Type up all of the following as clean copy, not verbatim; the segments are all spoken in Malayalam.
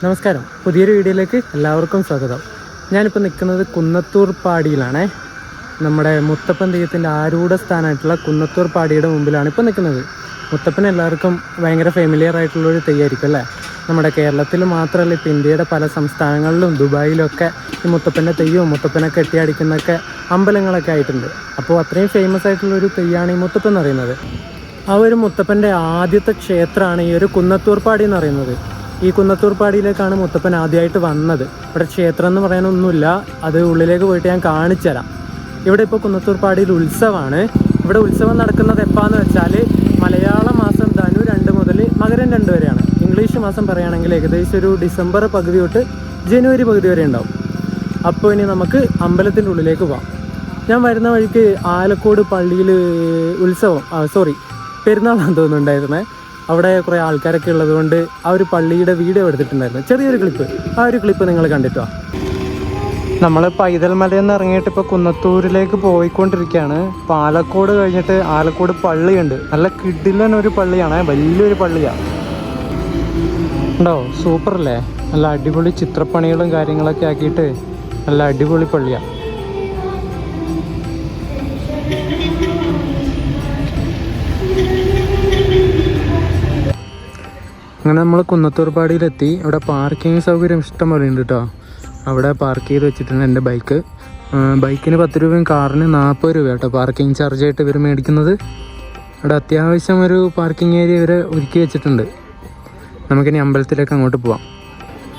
നമസ്കാരം, പുതിയൊരു വീഡിയോയിലേക്ക് എല്ലാവർക്കും സ്വാഗതം. ഞാനിപ്പോൾ നിൽക്കുന്നത് കുന്നത്തൂർ പാടിയിലാണേ. നമ്മുടെ മുത്തപ്പൻ തെയ്യത്തിൻ്റെ ആരൂഢ സ്ഥാനമായിട്ടുള്ള കുന്നത്തൂർ പാടിയുടെ മുമ്പിലാണ് ഇപ്പോൾ നിൽക്കുന്നത്. മുത്തപ്പൻ എല്ലാവർക്കും ഭയങ്കര ഫെമിലിയർ ആയിട്ടുള്ളൊരു തെയ്യമായിരിക്കും അല്ലേ. നമ്മുടെ കേരളത്തിൽ മാത്രമല്ല, ഇപ്പോൾ ഇന്ത്യയുടെ പല സംസ്ഥാനങ്ങളിലും ദുബായിലൊക്കെ ഈ മുത്തപ്പൻ്റെ തെയ്യവും മുത്തപ്പനെ കെട്ടിയടിക്കുന്നൊക്കെ അമ്പലങ്ങളൊക്കെ ആയിട്ടുണ്ട്. അപ്പോൾ അത്രയും ഫേമസ് ആയിട്ടുള്ളൊരു തെയ്യമാണ് ഈ മുത്തപ്പൻ എന്ന് പറയുന്നത്. ആ ഒരു മുത്തപ്പൻ്റെ ആദ്യത്തെ ക്ഷേത്രമാണ് ഈ ഒരു കുന്നത്തൂർ പാടി എന്ന് പറയുന്നത്. ഈ കുന്നത്തൂർ പാടിയിലേക്കാണ് മുത്തപ്പൻ ആദ്യമായിട്ട് വന്നത്. ഇവിടെ ക്ഷേത്രം എന്ന് പറയാനൊന്നുമില്ല, അത് ഉള്ളിലേക്ക് പോയിട്ട് ഞാൻ കാണിച്ചു തരാം. ഇവിടെ ഇപ്പോൾ കുന്നത്തൂർ പാടിയിൽ ഉത്സവമാണ്. ഇവിടെ ഉത്സവം നടക്കുന്നത് എപ്പോഴാന്ന് വെച്ചാൽ മലയാള മാസം ധനു 2 മുതൽ മകരം 2 വരെയാണ്. ഇംഗ്ലീഷ് മാസം പറയുകയാണെങ്കിൽ ഏകദേശം ഒരു ഡിസംബർ പകുതി തൊട്ട് ജനുവരി പകുതി വരെ ഉണ്ടാവും. അപ്പോൾ ഇനി നമുക്ക് അമ്പലത്തിൻ്റെ ഉള്ളിലേക്ക് പോകാം. ഞാൻ വരുന്ന വഴിക്ക് ആലക്കോട് പള്ളിയിൽ പെരുന്നാളാന്ന് തോന്നുന്നുണ്ടായിരുന്നേ. അവിടെ കുറേ ആൾക്കാരൊക്കെ ഉള്ളത് കൊണ്ട് ആ ഒരു പള്ളിയുടെ വീഡിയോ എടുത്തിട്ടുണ്ടായിരുന്നു, ചെറിയൊരു ക്ലിപ്പ്. ആ ഒരു ക്ലിപ്പ് നിങ്ങൾ കണ്ടിട്ടോ. നമ്മൾ പൈതൽ മലയിൽ നിന്ന് ഇറങ്ങിയിട്ട് ഇപ്പോൾ കുന്നത്തൂരിലേക്ക് പോയിക്കൊണ്ടിരിക്കുകയാണ്. ഇപ്പോൾ ആലക്കോട് കഴിഞ്ഞിട്ട് ആലക്കോട് പള്ളിയുണ്ട്. നല്ല കിടിലൻ ഒരു പള്ളിയാണ്, വലിയൊരു പള്ളിയാണ്. ഉണ്ടോ, സൂപ്പറല്ലേ? നല്ല അടിപൊളി ചിത്രപ്പണികളും കാര്യങ്ങളൊക്കെ ആക്കിയിട്ട് നല്ല അടിപൊളി പള്ളിയാണ്. അങ്ങനെ നമ്മൾ കുന്നത്തൂർ പാടിയിലെത്തി. ഇവിടെ പാർക്കിംഗ് സൗകര്യം ഇഷ്ടം പോലെ ഉണ്ട് കേട്ടോ. അവിടെ പാർക്ക് ചെയ്ത് വെച്ചിട്ടുണ്ട് എൻ്റെ ബൈക്ക്. ബൈക്കിന് 10 രൂപയും കാറിന് 40 രൂപ കേട്ടോ പാർക്കിംഗ് ചാർജായിട്ട് ഇവർ മേടിക്കുന്നത്. ഇവിടെ അത്യാവശ്യം ഒരു പാർക്കിംഗ് ഏരിയ ഇവർ ഒരുക്കി വെച്ചിട്ടുണ്ട്. നമുക്കിനി അമ്പലത്തിലേക്ക് അങ്ങോട്ട് പോവാം.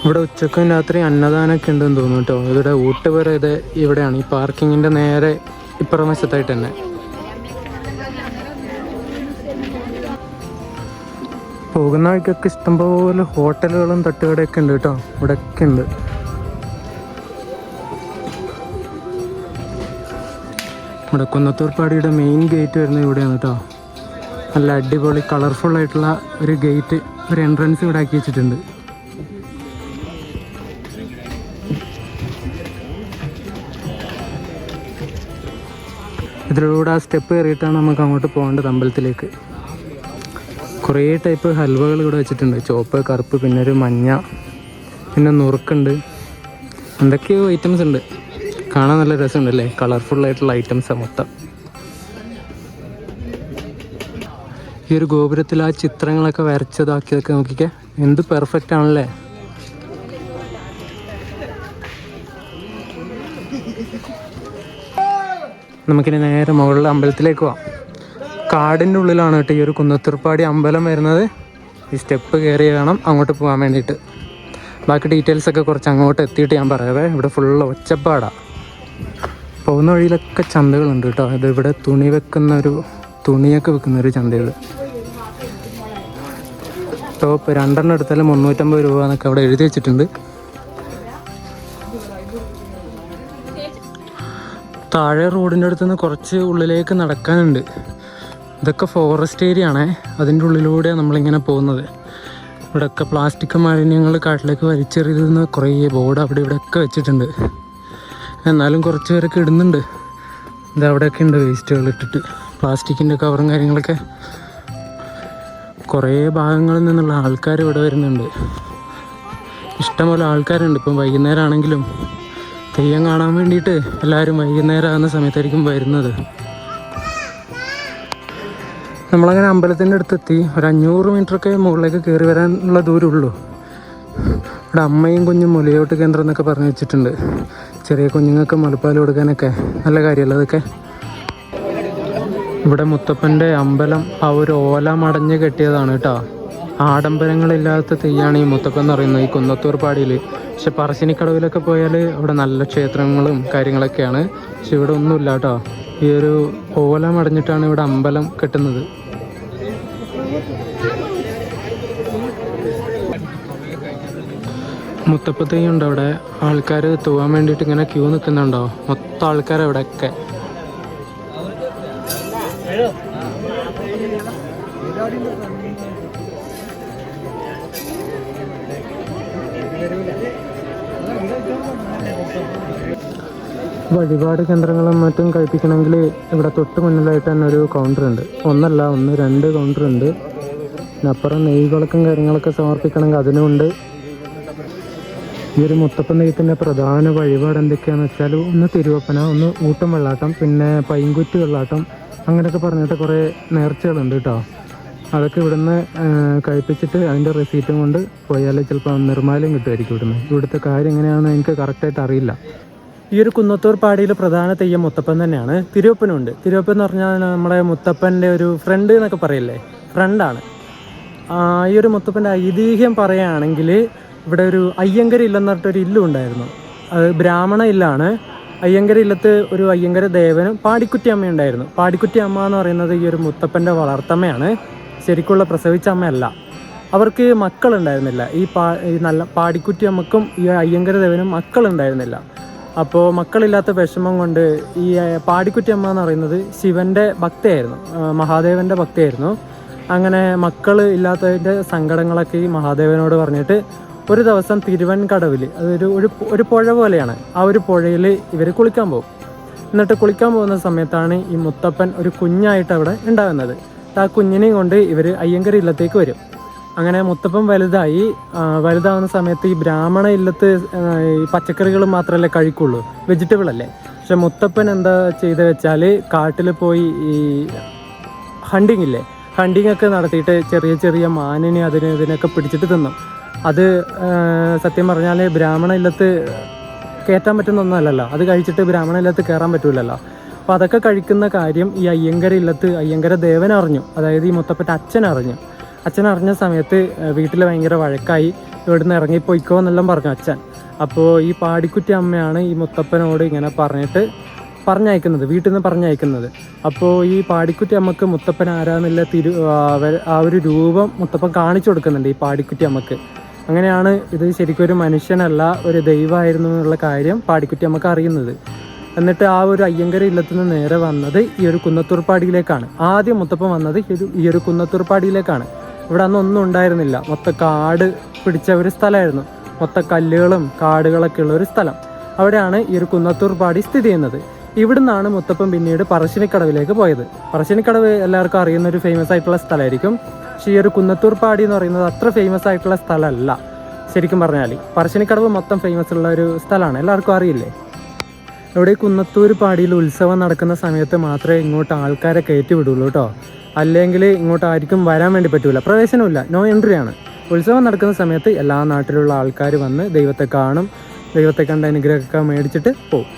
ഇവിടെ ഉച്ചക്കും രാത്രി അന്നദാനമൊക്കെ ഉണ്ടെന്ന് തോന്നുന്നു കേട്ടോ. ഇവിടെ ഊട്ടുപുര ഇത് ഇവിടെയാണ്, ഈ പാർക്കിങ്ങിൻ്റെ നേരെ ഇപ്പുറം വശത്തായിട്ട് തന്നെ. പോകുന്ന വഴിക്കൊക്കെ ഇഷ്ടംപോലെ ഹോട്ടലുകളും തട്ടുകടയൊക്കെ ഉണ്ട് കേട്ടോ. ഇവിടെയൊക്കെ ഉണ്ട്. ഇവിടെ കുന്നത്തൂർ പാടിയുടെ മെയിൻ ഗേറ്റ് വരുന്നത് ഇവിടെയാണ് കേട്ടോ. നല്ല അടിപൊളി കളർഫുള്ളായിട്ടുള്ള ഒരു ഗേറ്റ്, ഒരു എൻട്രൻസ് ഇവിടെ ആക്കി വെച്ചിട്ടുണ്ട്. ഇതിലൂടെ ആ സ്റ്റെപ്പ് കയറിയിട്ടാണ് നമുക്ക് അങ്ങോട്ട് പോകേണ്ടത് അമ്പലത്തിലേക്ക്. കുറേ ടൈപ്പ് ഹൽവകൾ ഇവിടെ വെച്ചിട്ടുണ്ട്. ചുവപ്പ്, കറുപ്പ്, പിന്നെ ഒരു മഞ്ഞ, പിന്നെ നുറുക്കുണ്ട്, എന്തൊക്കെയോ ഐറ്റംസ് ഉണ്ട്. കാണാൻ നല്ല രസമുണ്ടല്ലേ, കളർഫുള്ളായിട്ടുള്ള ഐറ്റംസാണ് മൊത്തം. ഈ ഒരു ഗോപുരത്തിൽ ആ ചിത്രങ്ങളൊക്കെ വരച്ചതാക്കിയതൊക്കെ നോക്കിക്കേ, എന്ത് പെർഫെക്റ്റ് ആണല്ലേ. നമുക്കിനി നേരെ മുകളിലെ അമ്പലത്തിലേക്ക് പോവാം. കാടിൻ്റെ ഉള്ളിലാണ് കേട്ടോ ഈ ഒരു കുന്നത്തൂർ പാടി അമ്പലം വരുന്നത്. ഈ സ്റ്റെപ്പ് കയറി വേണം അങ്ങോട്ട് പോകാൻ വേണ്ടിയിട്ട്. ബാക്കി ഡീറ്റെയിൽസൊക്കെ കുറച്ച് അങ്ങോട്ട് എത്തിയിട്ട് ഞാൻ പറയാവേ. ഇവിടെ ഫുള്ള് ഒച്ചപ്പാടാണ്. പോകുന്ന വഴിയിലൊക്കെ ചന്തകളുണ്ട് കേട്ടോ. ഇത് ഇവിടെ തുണിയൊക്കെ വെക്കുന്നൊരു ചന്തകൾ. ടോപ്പ് 2 എടുത്താലും 350 രൂപ എന്നൊക്കെ അവിടെ എഴുതി വെച്ചിട്ടുണ്ട്. താഴെ റോഡിൻ്റെ അടുത്ത് നിന്ന് കുറച്ച് ഉള്ളിലേക്ക് നടക്കാനുണ്ട്. ഇതൊക്കെ ഫോറസ്റ്റ് ഏരിയ ആണേ, അതിൻ്റെ ഉള്ളിലൂടെയാണ് നമ്മളിങ്ങനെ പോകുന്നത്. ഇവിടെയൊക്കെ പ്ലാസ്റ്റിക് മാലിന്യങ്ങൾ കാട്ടിലേക്ക് വലിച്ചെറിയുന്ന കുറേ ബോർഡ് അവിടെ ഇവിടെയൊക്കെ വെച്ചിട്ടുണ്ട്. എന്നാലും കുറച്ച് പേരൊക്കെ ഇടുന്നുണ്ട്. ഇത് അവിടെയൊക്കെ ഉണ്ട് വേസ്റ്റുകൾ ഇട്ടിട്ട്, പ്ലാസ്റ്റിക്കിൻ്റെ കവറും കാര്യങ്ങളൊക്കെ. കുറേ ഭാഗങ്ങളിൽ നിന്നുള്ള ആൾക്കാർ ഇവിടെ വരുന്നുണ്ട്. ഇഷ്ടംപോലെ ആൾക്കാരുണ്ട്. ഇപ്പം വൈകുന്നേരം ആണെങ്കിലും തെയ്യം കാണാൻ വേണ്ടിയിട്ട് എല്ലാവരും വൈകുന്നേരം ആകുന്ന സമയത്തായിരിക്കും വരുന്നത്. നമ്മളങ്ങനെ അമ്പലത്തിൻ്റെ അടുത്തെത്തി. ഒരു 500 മീറ്ററൊക്കെ മുകളിലേക്ക് കയറി വരാനുള്ള ദൂരമുള്ളൂ. ഇവിടെ അമ്മയും കുഞ്ഞും മുലയോട്ട് കേന്ദ്രം എന്നൊക്കെ പറഞ്ഞു വെച്ചിട്ടുണ്ട്. ചെറിയ കുഞ്ഞുങ്ങൾക്ക് മുലപ്പാൽ കൊടുക്കാനൊക്കെ നല്ല കാര്യമല്ല അതൊക്കെ. ഇവിടെ മുത്തപ്പൻ്റെ അമ്പലം ആ ഒരു ഓല മടഞ്ഞ് കെട്ടിയതാണ് കേട്ടോ. ആഡംബരങ്ങളില്ലാത്ത തെയ്യാണ് ഈ മുത്തപ്പൻ എന്ന് പറയുന്നത് ഈ കുന്നത്തൂർ പാടിയിൽ. പക്ഷെ പറശ്ശിനിക്കടവിലൊക്കെ പോയാൽ അവിടെ നല്ല ക്ഷേത്രങ്ങളും കാര്യങ്ങളൊക്കെയാണ്. പക്ഷെ ഇവിടെ ഒന്നുമില്ല കേട്ടോ. ഈ ഒരു ഓല മടഞ്ഞിട്ടാണ് ഇവിടെ അമ്പലം കെട്ടുന്നത്. മുത്തപ്പത്തെയ്യുണ്ട് അവിടെ. ആൾക്കാർ തൂവാൻ വേണ്ടിയിട്ട് ഇങ്ങനെ ക്യൂ നിൽക്കുന്നുണ്ടോ, മൊത്തം ആൾക്കാർ അവിടെയൊക്കെ. വഴിപാട് കേന്ദ്രങ്ങളും മറ്റും കഴിപ്പിക്കണമെങ്കിൽ ഇവിടെ തൊട്ട് മുന്നിലായിട്ട് തന്നെ ഒരു കൗണ്ടറുണ്ട്. ഒന്നല്ല, 2 കൗണ്ടറുണ്ട്. അപ്പുറം നെയ്കളൊക്കെ കാര്യങ്ങളൊക്കെ സമർപ്പിക്കണമെങ്കിൽ അതിനുമുണ്ട്. ഈ ഒരു മുത്തപ്പൻ തെയ്യത്തിൻ്റെ പ്രധാന വഴിപാട് എന്തൊക്കെയാണെന്ന് വെച്ചാൽ ഒന്ന് തിരുവപ്പന, ഒന്ന് ഊട്ടം വെള്ളാട്ടം, പിന്നെ പൈങ്കുറ്റി വെള്ളാട്ടം, അങ്ങനെയൊക്കെ പറഞ്ഞിട്ട് കുറേ നേർച്ചകളുണ്ട് കേട്ടോ. അതൊക്കെ ഇവിടുന്ന് കഴിപ്പിച്ചിട്ട് അതിൻ്റെ റെസീറ്റും കൊണ്ട് പോയാൽ ചിലപ്പോൾ നിർമ്മാല്യം കിട്ടുമായിരിക്കും ഇവിടുത്തെ കാര്യം എങ്ങനെയാണെന്ന് എനിക്ക് കറക്റ്റായിട്ട് അറിയില്ല. ഈ ഒരു കുന്നത്തൂർ പാടിയിൽ പ്രധാന തെയ്യം മുത്തപ്പൻ തന്നെയാണ്. തിരുവപ്പനുണ്ട്. തിരുവപ്പൻ എന്ന് പറഞ്ഞാൽ നമ്മുടെ മുത്തപ്പൻ്റെ ഒരു ഫ്രണ്ട് എന്നൊക്കെ പറയില്ലേ, ഫ്രണ്ടാണ്. ഈ ഒരു മുത്തപ്പൻ്റെ ഐതിഹ്യം പറയുകയാണെങ്കിൽ ഇവിടെ ഒരു അയ്യങ്കര ഇല്ലെന്ന് പറഞ്ഞിട്ടൊരു ഇല്ലും ഉണ്ടായിരുന്നു. അത് ബ്രാഹ്മണ ഇല്ലാണ്. അയ്യങ്കര ഇല്ലത്ത് ഒരു അയ്യങ്കര ദേവനും പാടിക്കുറ്റി അമ്മ ഉണ്ടായിരുന്നു. പാടിക്കുറ്റി അമ്മ എന്ന് പറയുന്നത് ഈ ഒരു മുത്തപ്പൻ്റെ വളർത്തമ്മയാണ്, ശരിക്കുള്ള പ്രസവിച്ച അമ്മയല്ല. അവർക്ക് മക്കളുണ്ടായിരുന്നില്ല. ഈ നല്ല പാടിക്കുറ്റി അമ്മക്കും ഈ അയ്യങ്കര ദേവനും മക്കളുണ്ടായിരുന്നില്ല. അപ്പോൾ മക്കളില്ലാത്ത വിഷമം കൊണ്ട് ഈ പാടിക്കുറ്റി അമ്മ എന്ന് പറയുന്നത് ശിവൻ്റെ ഭക്തയായിരുന്നു, മഹാദേവൻ്റെ ഭക്തയായിരുന്നു. അങ്ങനെ മക്കൾ ഇല്ലാത്തതിൻ്റെ സങ്കടങ്ങളൊക്കെ ഈ മഹാദേവനോട് പറഞ്ഞിട്ട് ഒരു ദിവസം തിരുവൻകടവിൽ, അതൊരു ഒരു പുഴ പോലെയാണ്, ആ ഒരു പുഴയിൽ ഇവർ കുളിക്കാൻ പോകും. എന്നിട്ട് കുളിക്കാൻ പോകുന്ന സമയത്താണ് ഈ മുത്തപ്പൻ ഒരു കുഞ്ഞായിട്ട് അവിടെ ഉണ്ടാകുന്നത്. ആ കുഞ്ഞിനെയും കൊണ്ട് ഇവർ അയ്യങ്കര ഇല്ലത്തേക്ക് വരും. അങ്ങനെ മുത്തപ്പൻ വലുതാവുന്ന സമയത്ത് ഈ ബ്രാഹ്മണ ഇല്ലത്ത് ഈ പച്ചക്കറികൾ മാത്രമല്ലേ കഴിക്കുള്ളൂ, വെജിറ്റബിൾ അല്ലേ. പക്ഷെ മുത്തപ്പൻ എന്താ ചെയ്ത് വെച്ചാൽ കാട്ടിൽ പോയി ഈ ഹണ്ടിങ് ഒക്കെ നടത്തിയിട്ട് ചെറിയ ചെറിയ മാനിനെ ഇതിനൊക്കെ പിടിച്ചിട്ട് തിന്നും. അത് സത്യം പറഞ്ഞാൽ ബ്രാഹ്മണ ഇല്ലത്ത് കയറ്റാൻ പറ്റുന്ന ഒന്നുമല്ലല്ലോ, അത് കഴിച്ചിട്ട് ബ്രാഹ്മണ ഇല്ലത്ത് കയറാൻ പറ്റൂലല്ലോ. അപ്പോൾ അതൊക്കെ കഴിക്കുന്ന കാര്യം ഈ അയ്യങ്കര ദേവൻ അറിഞ്ഞു, അതായത് ഈ മുത്തപ്പൻ്റെ അച്ഛൻ അറിഞ്ഞ സമയത്ത് വീട്ടിൽ ഭയങ്കര വഴക്കായി, ഇവിടുന്ന് ഇറങ്ങിപ്പോയിക്കോ എന്നെല്ലാം പറഞ്ഞു അച്ഛൻ. അപ്പോൾ ഈ പാടിക്കുറ്റി അമ്മയാണ് ഈ മുത്തപ്പനോട് ഇങ്ങനെ വീട്ടിൽ നിന്ന് പറഞ്ഞയക്കുന്നത്. അപ്പോൾ ഈ പാടിക്കുറ്റി അമ്മക്ക് മുത്തപ്പൻ ആരാന്നുള്ള ആ ഒരു രൂപം മുത്തപ്പൻ കാണിച്ചു കൊടുക്കുന്നുണ്ട് ഈ പാടിക്കുറ്റി അമ്മക്ക്. അങ്ങനെയാണ് ഇത് ശരിക്കും ഒരു മനുഷ്യനല്ല, ഒരു ദൈവമായിരുന്നു എന്നുള്ള കാര്യം പാടിക്കുറ്റി അമ്മക്ക് അറിയുന്നത്. എന്നിട്ട് ആ ഒരു അയ്യങ്കര ഇല്ലത്തിൽ നിന്ന് നേരെ വന്നത് ഈ ഒരു കുന്നത്തൂർ പാടിയിലേക്കാണ്. ആദ്യം മുത്തപ്പൻ വന്നത് ഈ ഒരു കുന്നത്തൂർ പാടിയിലേക്കാണ്. ഇവിടെ അന്നൊന്നും ഉണ്ടായിരുന്നില്ല, മൊത്തം കാട് പിടിച്ച ഒരു സ്ഥലമായിരുന്നു, മൊത്തം കല്ലുകളും കാടുകളൊക്കെ ഉള്ള ഒരു സ്ഥലം. അവിടെയാണ് ഈ ഒരു കുന്നത്തൂർ പാടി സ്ഥിതി ചെയ്യുന്നത്. ഇവിടുന്നാണ് മുത്തപ്പൻ പിന്നീട് പറശ്ശിനിക്കടവിലേക്ക് പോയത്. പറശ്ശിനിക്കടവ് എല്ലാവർക്കും അറിയുന്ന ഒരു ഫേമസ് ആയിട്ടുള്ള സ്ഥലമായിരിക്കും. പക്ഷേ ഈ ഒരു കുന്നത്തൂർ പാടി എന്ന് പറയുന്നത് അത്ര ഫേമസ് ആയിട്ടുള്ള സ്ഥലമല്ല. ശരിക്കും പറഞ്ഞാൽ പറശ്ശിനിക്കടവ് മൊത്തം ഫേമസ് ഉള്ള ഒരു സ്ഥലമാണ്, എല്ലാവർക്കും അറിയില്ലേ. ഇവിടെ കുന്നത്തൂർ പാടിയിൽ ഉത്സവം നടക്കുന്ന സമയത്ത് മാത്രമേ ഇങ്ങോട്ട് ആൾക്കാരെ കയറ്റി വിടുള്ളൂ കേട്ടോ. അല്ലെങ്കിൽ ഇങ്ങോട്ട് ആർക്കും വരാൻ വേണ്ടി പറ്റൂല, പ്രവേശനമില്ല, നോ എൻട്രി ആണ്. ഉത്സവം നടക്കുന്ന സമയത്ത് എല്ലാ നാട്ടിലുള്ള ആൾക്കാർ വന്ന് ദൈവത്തെ കാണും, ദൈവത്തെ കണ്ട അനുഗ്രഹമൊക്കെ മേടിച്ചിട്ട് പോകും.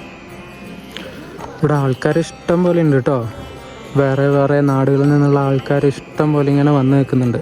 ഇവിടെ ആൾക്കാർ ഇഷ്ടം പോലെ ഉണ്ട് കേട്ടോ. വേറെ നാടുകളിൽ നിന്നുള്ള ആൾക്കാർ ഇഷ്ടം പോലെ ഇങ്ങനെ വന്ന് നിൽക്കുന്നുണ്ട്.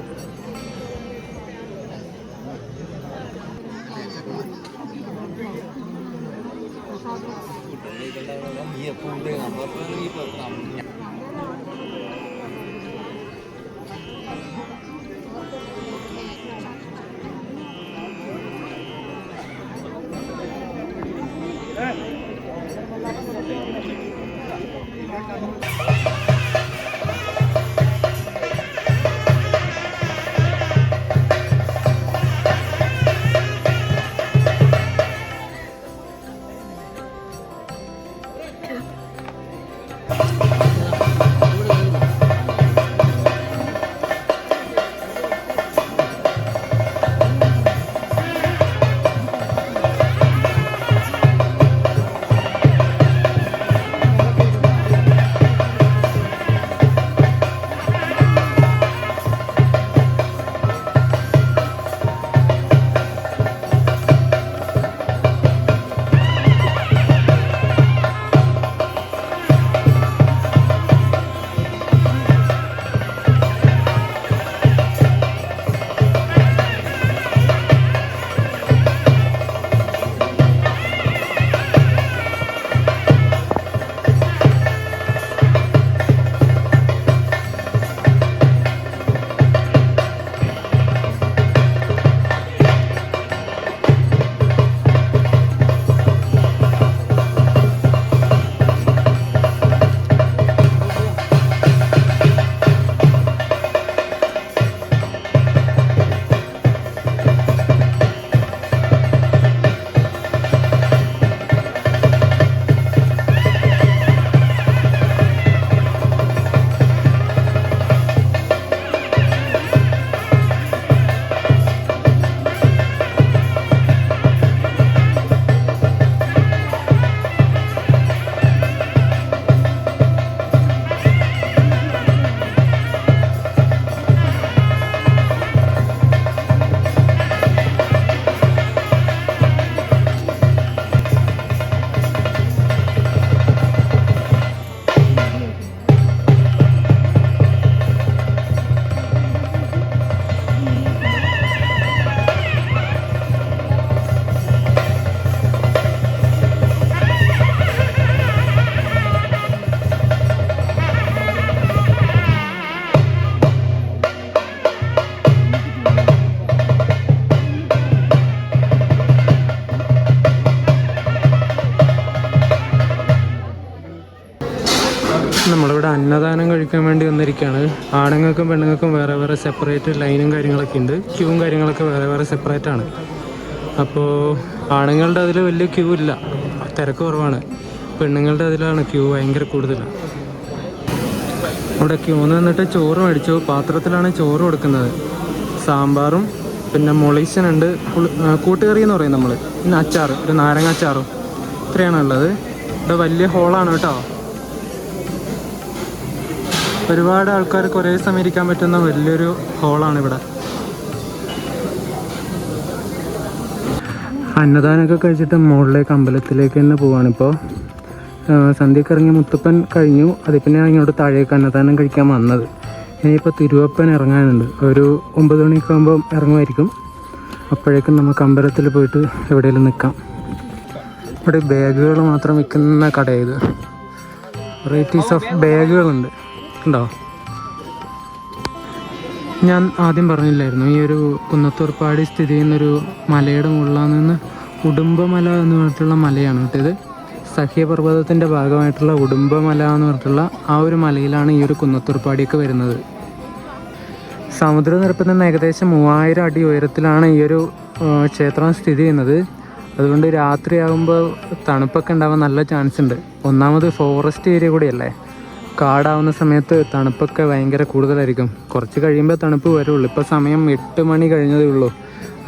ഇവിടെ അന്നദാനം കഴിക്കാൻ വേണ്ടി വന്നിരിക്കുകയാണ്. ആണുങ്ങൾക്കും പെണ്ണുങ്ങൾക്കും വേറെ വേറെ സെപ്പറേറ്റ് ലൈനും കാര്യങ്ങളൊക്കെ ഉണ്ട്. ക്യൂവും കാര്യങ്ങളൊക്കെ വേറെ വേറെ സെപ്പറേറ്റ് ആണ്. അപ്പോൾ ആണുങ്ങളുടെ അതിൽ വലിയ ക്യൂ ഇല്ല, തിരക്ക് കുറവാണ്. പെണ്ണുങ്ങളുടെ അതിലാണ് ക്യൂ ഭയങ്കര കൂടുതലാണ്. ഇവിടെ ക്യൂ നിന്നിട്ട് ചോറ് മേടിച്ചു. പാത്രത്തിലാണ് ചോറ് കൊടുക്കുന്നത്. സാമ്പാറും പിന്നെ മൊളീശനുണ്ട്, കൂട്ടുകറി എന്ന് പറയും നമ്മൾ, പിന്നെ അച്ചാർ, ഒരു നാരങ്ങ അച്ചാറും, ഇത്രയാണ് ഉള്ളത്. ഇവിടെ വലിയ ഹോളാണ് കേട്ടോ. ഒരുപാട് ആൾക്കാർക്ക് ഒരേ സമയം ഇരിക്കാൻ പറ്റുന്ന വലിയൊരു ഹോളാണ് ഇവിടെ. അന്നദാനമൊക്കെ കഴിച്ചിട്ട് മുകളിലേക്ക് അമ്പലത്തിലേക്ക് തന്നെ പോവാണിപ്പോൾ. സന്ധ്യക്ക് ഇറങ്ങിയ മുത്തപ്പൻ കഴിഞ്ഞു. അതിൽ പിന്നെ ഇങ്ങോട്ട് താഴേക്ക് അന്നദാനം കഴിക്കാൻ വന്നത്. ഇനിയിപ്പോൾ തിരുവപ്പൻ ഇറങ്ങാനുണ്ട്. ഒരു 9 മണിയൊക്കെ ആകുമ്പോൾ ഇറങ്ങുമായിരിക്കും. അപ്പോഴേക്കും നമുക്ക് അമ്പലത്തിൽ പോയിട്ട് എവിടെയെങ്കിലും നിൽക്കാം. ഇവിടെ ബാഗുകൾ മാത്രം വിൽക്കുന്ന കടയത്. വെറൈറ്റീസ് ഓഫ് ബാഗുകളുണ്ട്, ഉണ്ടോ? ഞാൻ ആദ്യം പറഞ്ഞില്ലായിരുന്നു, ഈ ഒരു കുന്നത്തൂർപ്പാടി സ്ഥിതി ചെയ്യുന്നൊരു മലയുടെ മുകളിൽ നിന്ന് ഉടുമ്പമല എന്ന് പറഞ്ഞിട്ടുള്ള മലയാണ് കേട്ടത്. സഹ്യപർവ്വതത്തിൻ്റെ ഭാഗമായിട്ടുള്ള ഉടുമ്പമല എന്ന് പറഞ്ഞിട്ടുള്ള ആ ഒരു മലയിലാണ് ഈ ഒരു കുന്നത്തൂർപ്പാടിയൊക്കെ വരുന്നത്. സമുദ്രനിരപ്പിൽ നിന്ന് ഏകദേശം 3000 അടി ഉയരത്തിലാണ് ഈ ഒരു ക്ഷേത്രം സ്ഥിതി ചെയ്യുന്നത്. അതുകൊണ്ട് രാത്രിയാകുമ്പോൾ തണുപ്പൊക്കെ ഉണ്ടാവാൻ നല്ല ചാൻസ് ഉണ്ട്. ഒന്നാമത് ഫോറസ്റ്റ് ഏരിയ കൂടിയല്ലേ, കാടാവുന്ന സമയത്ത് തണുപ്പൊക്കെ ഭയങ്കര കൂടുതലായിരിക്കും. കുറച്ച് കഴിയുമ്പോൾ തണുപ്പ് വരുള്ളൂ. ഇപ്പോൾ സമയം 8 മണി കഴിഞ്ഞതേ ഉള്ളൂ.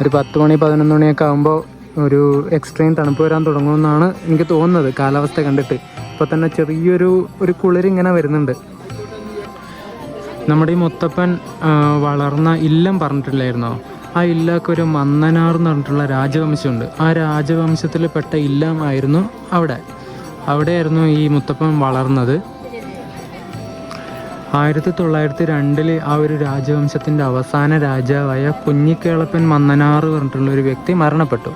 ഒരു 10 മണി 11 മണിയൊക്കെ ആകുമ്പോൾ ഒരു എക്സ്ട്രീം തണുപ്പ് വരാൻ തുടങ്ങുമെന്നാണ് എനിക്ക് തോന്നുന്നത് കാലാവസ്ഥ കണ്ടിട്ട്. ഇപ്പോൾ തന്നെ ചെറിയൊരു കുളിരിങ്ങനെ വരുന്നുണ്ട്. നമ്മുടെ ഈ മുത്തപ്പൻ വളർന്ന ഇല്ലം പറഞ്ഞിട്ടില്ലായിരുന്നോ? ആ ഇല്ലമൊക്കെ ഒരു മന്നനാർ എന്ന് പറഞ്ഞിട്ടുള്ള രാജവംശമുണ്ട്. ആ രാജവംശത്തിൽ പെട്ട ഇല്ലമായിരുന്നു അവിടെയായിരുന്നു ഈ മുത്തപ്പൻ വളർന്നത്. 1902 ആ ഒരു രാജവംശത്തിൻ്റെ അവസാന രാജാവായ കുഞ്ഞിക്കേളപ്പൻ മന്നനാർ പറഞ്ഞിട്ടുള്ള ഒരു വ്യക്തി മരണപ്പെട്ടു.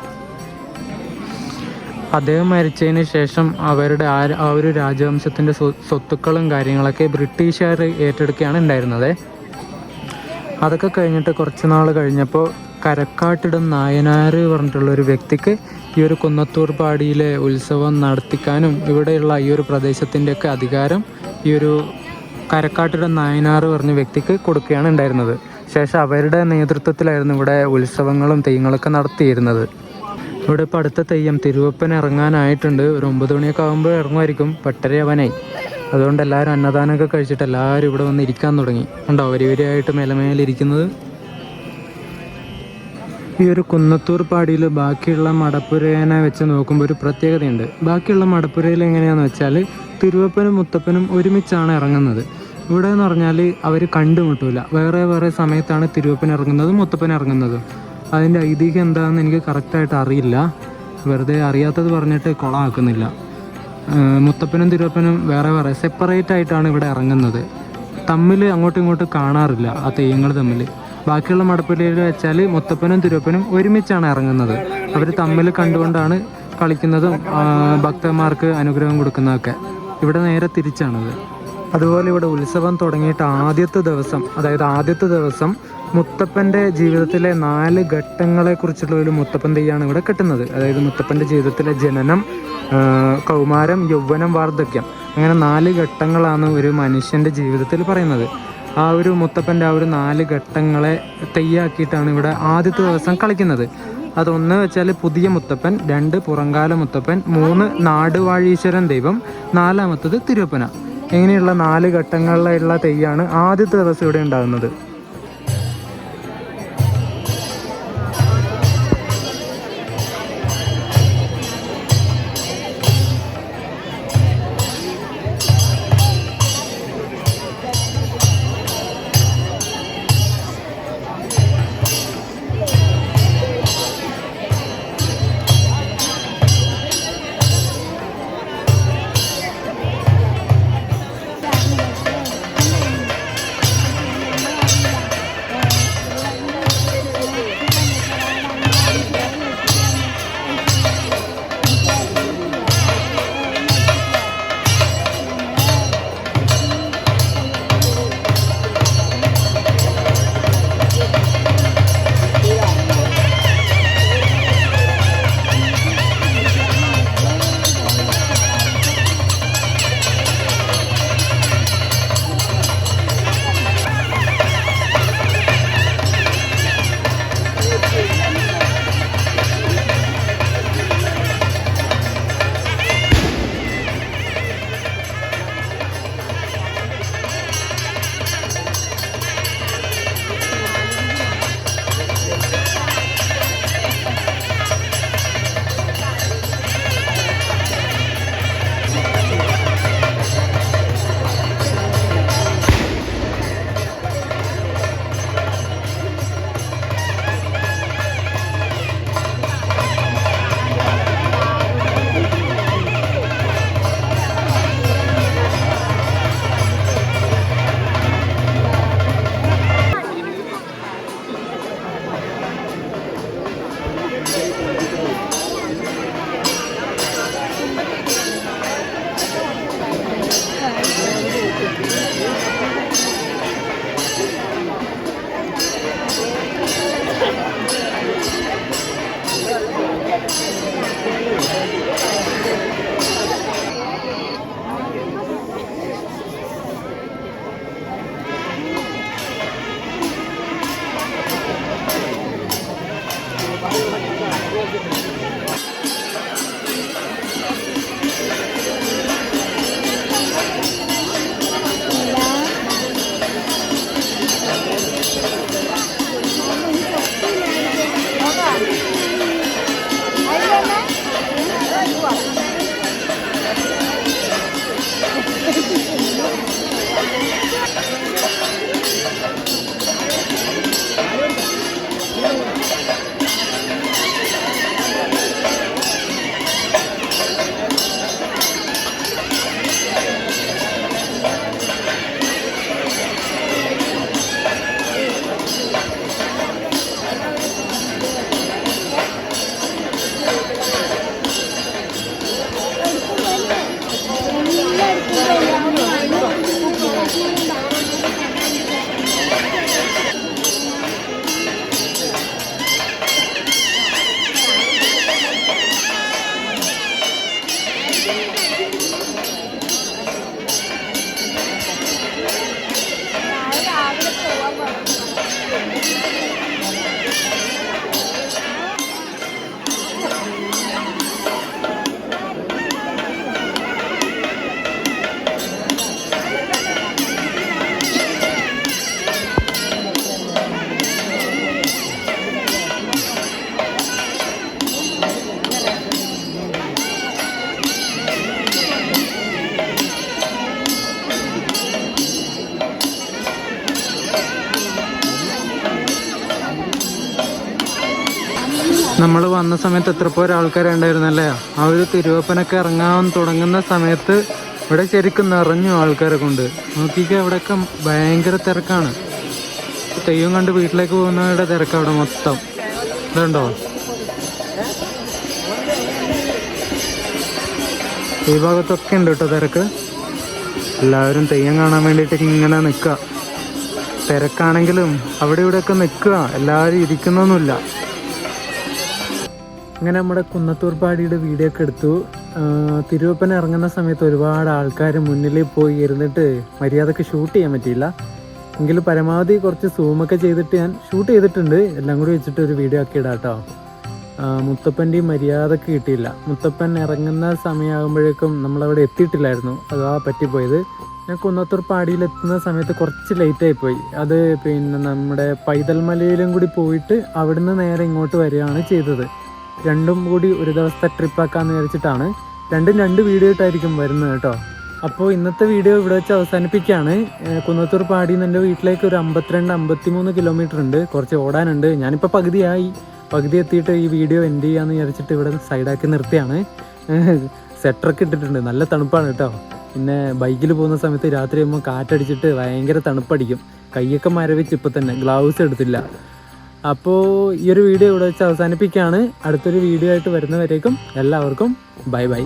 അദ്ദേഹം മരിച്ചതിന് ശേഷം അവരുടെ ആ ഒരു രാജവംശത്തിൻ്റെ സ്വത്തുക്കളും കാര്യങ്ങളൊക്കെ ബ്രിട്ടീഷുകാർ ഏറ്റെടുക്കുകയാണ് ഉണ്ടായിരുന്നത്. അതൊക്കെ കഴിഞ്ഞിട്ട് കുറച്ച് നാൾ കഴിഞ്ഞപ്പോൾ കരക്കാട്ടിടം നായനാർ പറഞ്ഞിട്ടുള്ള ഒരു വ്യക്തിക്ക് ഈ ഒരു കുന്നത്തൂർപ്പാടിയിലെ ഉത്സവം നടത്തിക്കാനും ഇവിടെയുള്ള ഈ ഒരു പ്രദേശത്തിൻ്റെയൊക്കെ അധികാരം ഈ ഒരു കരക്കാട്ടിടം നായനാർ പറഞ്ഞ വ്യക്തിക്ക് കൊടുക്കുകയാണ് ഉണ്ടായിരുന്നത്. ശേഷം അവരുടെ നേതൃത്വത്തിലായിരുന്നു ഇവിടെ ഉത്സവങ്ങളും തെയ്യങ്ങളൊക്കെ നടത്തിയിരുന്നത്. ഇവിടെ ഇപ്പോൾ അടുത്ത തെയ്യം തിരുവപ്പൻ ഇറങ്ങാനായിട്ടുണ്ട്. ഒരു 9 മണിയൊക്കെ ആകുമ്പോൾ ഇറങ്ങുമായിരിക്കും. 8:30 അതുകൊണ്ട് എല്ലാവരും അന്നദാനമൊക്കെ കഴിച്ചിട്ട് എല്ലാവരും ഇവിടെ വന്ന് ഇരിക്കാൻ തുടങ്ങി. ഉണ്ടോ വരിവരിയായിട്ട് മേലിരിക്കുന്നത്. ഈ ഒരു കുന്നത്തൂർപ്പാടിയിൽ ബാക്കിയുള്ള മടപ്പുരേനെ വെച്ച് നോക്കുമ്പോൾ ഒരു പ്രത്യേകതയുണ്ട്. ബാക്കിയുള്ള മടപ്പുരയിൽ എങ്ങനെയാണെന്ന് വെച്ചാൽ തിരുവപ്പനും മുത്തപ്പനും ഒരുമിച്ചാണ് ഇറങ്ങുന്നത്. ഇവിടെ എന്ന് പറഞ്ഞാൽ അവർ കണ്ടുമുട്ടില്ല. വേറെ വേറെ സമയത്താണ് തിരുവപ്പൻ ഇറങ്ങുന്നതും മുത്തപ്പൻ ഇറങ്ങുന്നതും. അതിൻ്റെ ഐതിഹ്യം എന്താണെന്ന് എനിക്ക് കറക്റ്റായിട്ട് അറിയില്ല. വെറുതെ അറിയാത്തത് പറഞ്ഞിട്ട് കുളമാക്കുന്നില്ല. മുത്തപ്പനും തിരുവപ്പനും വേറെ വേറെ സെപ്പറേറ്റ് ആയിട്ടാണ് ഇവിടെ ഇറങ്ങുന്നത്. തമ്മിൽ അങ്ങോട്ടും ഇങ്ങോട്ടും കാണാറില്ല ആ തെയ്യങ്ങൾ തമ്മിൽ. ബാക്കിയുള്ള മടപ്പുരയിൽ വെച്ചാൽ മുത്തപ്പനും തിരുവപ്പനും ഒരുമിച്ചാണ് ഇറങ്ങുന്നത്. അവർ തമ്മിൽ കണ്ടുകൊണ്ടാണ് കളിക്കുന്നതും ഭക്തന്മാർക്ക് അനുഗ്രഹം കൊടുക്കുന്നതൊക്കെ. ഇവിടെ നേരെ തിരിച്ചാണത്. അതുപോലെ ഇവിടെ ഉത്സവം തുടങ്ങിയിട്ട് ആദ്യത്തെ ദിവസം മുത്തപ്പൻ്റെ ജീവിതത്തിലെ 4 ഘട്ടങ്ങളെക്കുറിച്ചുള്ള ഒരു മുത്തപ്പൻ തെയ്യാണ് ഇവിടെ കെട്ടുന്നത്. അതായത് മുത്തപ്പൻ്റെ ജീവിതത്തിലെ ജനനം, കൗമാരം, യൗവനം, വാർദ്ധക്യം, അങ്ങനെ 4 ഘട്ടങ്ങളാണ് ഒരു മനുഷ്യൻ്റെ ജീവിതത്തിൽ പറയുന്നത്. ആ ഒരു മുത്തപ്പൻ്റെ ആ ഒരു 4 ഘട്ടങ്ങളെ തെയ്യാക്കിയിട്ടാണ് ഇവിടെ ആദ്യത്തെ ദിവസം കളിക്കുന്നത്. അതൊന്ന് വെച്ചാൽ പുതിയ മുത്തപ്പൻ, 2 പുറങ്കാല മുത്തപ്പൻ, 3 നാടുവാഴീശ്വരൻ ദൈവം, 4-മത്തത് തിരുവപ്പന. ഇങ്ങനെയുള്ള 4 ഘട്ടങ്ങളിലുള്ള തെയ്യാണ് ആദ്യത്തെ ദിവസം ഇവിടെ ഉണ്ടാകുന്നത്. നമ്മൾ വന്ന സമയത്ത് എത്ര പോരം ആൾക്കാരുണ്ടായിരുന്നല്ലേ. ആ ഒരു തിരുവപ്പനൊക്കെ ഇറങ്ങാൻ തുടങ്ങുന്ന സമയത്ത് ഇവിടെ ശരിക്കും നിറഞ്ഞു ആൾക്കാരെ കൊണ്ട്. നോക്കിക്കുക, അവിടെയൊക്കെ ഭയങ്കര തിരക്കാണ്. തെയ്യം കണ്ട് വീട്ടിലേക്ക് പോകുന്നവരുടെ തിരക്ക് അവിടെ മൊത്തം. ഇതുണ്ടോ, ഈ ഭാഗത്തൊക്കെ ഉണ്ട് കേട്ടോ തിരക്ക്. എല്ലാവരും തെയ്യം കാണാൻ വേണ്ടിയിട്ട് ഇങ്ങനെ നിൽക്കുക. തിരക്കാണെങ്കിലും അവിടെ ഇവിടെയൊക്കെ നിൽക്കുക, എല്ലാവരും ഇരിക്കുന്നൊന്നുമില്ല. അങ്ങനെ നമ്മുടെ കുന്നത്തൂർ പാടിയുടെ വീഡിയോ ഒക്കെ എടുത്തു. തിരുവപ്പന ഇറങ്ങുന്ന സമയത്ത് ഒരുപാട് ആൾക്കാർ മുന്നിൽ പോയി ഇരുന്നിട്ട് മര്യാദക്ക് ഷൂട്ട് ചെയ്യാൻ പറ്റിയില്ല. എങ്കിലും പരമാവധി കുറച്ച് സൂമൊക്കെ ചെയ്തിട്ട് ഞാൻ ഷൂട്ട് ചെയ്തിട്ടുണ്ട്. എല്ലാം കൂടി വെച്ചിട്ട് ഒരു വീഡിയോ ആക്കി ഇടാം കേട്ടോ. മുത്തപ്പൻ്റെയും മര്യാദക്ക് കിട്ടിയില്ല. മുത്തപ്പൻ ഇറങ്ങുന്ന സമയമാകുമ്പോഴേക്കും നമ്മളവിടെ എത്തിയിട്ടില്ലായിരുന്നു, അതാ പറ്റിപ്പോയത്. ഞാൻ കുന്നത്തൂർ പാടിയിലെത്തുന്ന സമയത്ത് കുറച്ച് ലേറ്റായിപ്പോയി. അത് പിന്നെ നമ്മുടെ പൈതൽ മലയിലും കൂടി പോയിട്ട് അവിടുന്ന് നേരെ ഇങ്ങോട്ട് വരികയാണ് ചെയ്തത്. രണ്ടും കൂടി ഒരു ദിവസത്തെ ട്രിപ്പാക്കാമെന്ന് വിചാരിച്ചിട്ടാണ്. രണ്ടും രണ്ട് വീഡിയോ ആയിട്ടായിരിക്കും വരുന്നത് കേട്ടോ. അപ്പോൾ ഇന്നത്തെ വീഡിയോ ഇവിടെ വെച്ച് അവസാനിപ്പിക്കുകയാണ്. കുന്നത്തൂർ പാടിയിൽ നിന്ന് എൻ്റെ വീട്ടിലേക്ക് ഒരു 52-53 കിലോമീറ്റർ ഉണ്ട്. കുറച്ച് ഓടാനുണ്ട്. ഞാനിപ്പോൾ പകുതി എത്തിയിട്ട് ഈ വീഡിയോ എൻഡ് ചെയ്യാമെന്ന് വിചാരിച്ചിട്ട് ഇവിടെ സൈഡാക്കി നിർത്തിയാണ്. സെറ്ററൊക്കെ ഇട്ടിട്ടുണ്ട്. നല്ല തണുപ്പാണ് കേട്ടോ. പിന്നെ ബൈക്കിൽ പോകുന്ന സമയത്ത് രാത്രി ആകുമ്പോൾ കാറ്റടിച്ചിട്ട് ഭയങ്കര തണുപ്പടിക്കും. കൈയൊക്കെ മരവിച്ച് ഇപ്പം തന്നെ ഗ്ലൗസ് എടുത്തില്ല. അപ്പോൾ ഈ ഒരു വീഡിയോ ഇവിടെ വെച്ച് അവസാനിപ്പിക്കുകയാണ്. അടുത്തൊരു വീഡിയോ ആയിട്ട് വരുന്നവരേക്കും എല്ലാവർക്കും ബൈ ബൈ.